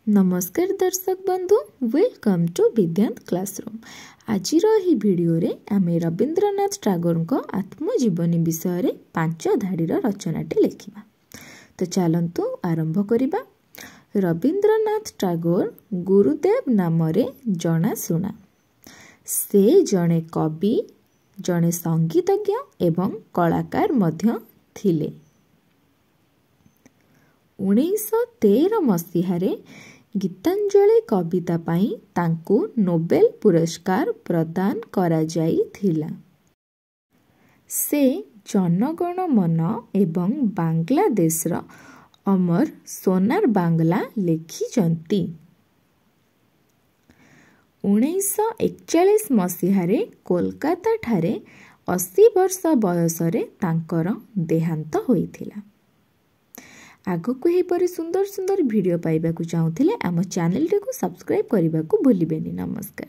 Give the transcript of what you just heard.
नमस्कार दर्शक बंधु, वेलकम टू विद्यांत क्लासरूम। आज भिडियो रे आमे रवींद्रनाथ टैगोर को आत्मजीवनी विषय रे 5 धाड़ीर रचनाटी लिखिबा। तो चलंतु आरंभ करिबा। रवींद्रनाथ टैगोर गुरुदेव नाम रे जनाशुना। से जणे कवि, जणे संगीतज्ञ एवं कलाकार मध्य थिले। 1913 मसीहारे गीतांजलि कविता पाई तांकु नोबेल पुरस्कार प्रदान करा जाइथिला। से जनगण मन एवं बांग्लादेशर अमर सोनार बांग्ला लिखिचंती। 1941 मसीहारे कोलकाता ठारे 80 वर्ष बयसरे तांकर देहांत होइथिला। आगकु एहिपरि सुंदर सुंदर वीडियो पाइबाकु चाहुथिले आम चैनल को सब्सक्राइब करने को भूलिबेनी। नमस्कार।